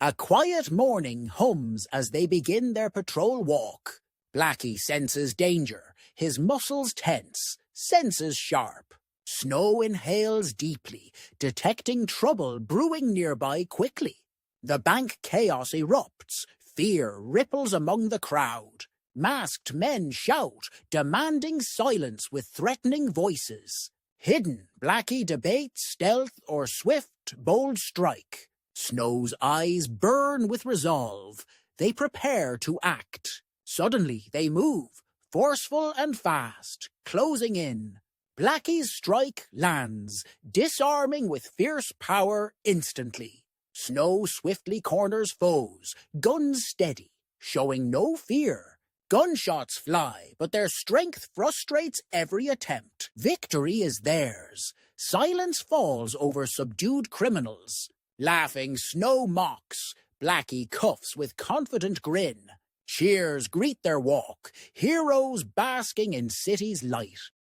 A quiet morning hums as they begin their patrol walk. Blackey senses danger, his muscles tense, senses sharp. Snow inhales deeply, detecting trouble brewing nearby quickly. The bank chaos erupts, fear ripples among the crowd. Masked men shout, demanding silence with threatening voices. Hidden, Blackey debates stealth or swift, bold strike. Snow's eyes burn with resolve. They prepare to act. Suddenly they move, forceful and fast, closing in. Blackey's strike lands, disarming with fierce power instantly. Snow swiftly corners foes, guns steady, showing no fear. Gunshots fly, but their strength frustrates every attempt. Victory is theirs. Silence falls over subdued criminals. Laughing Snow mocks, Blackey cuffs with confident grin. Cheers greet their walk, heroes basking in city's light.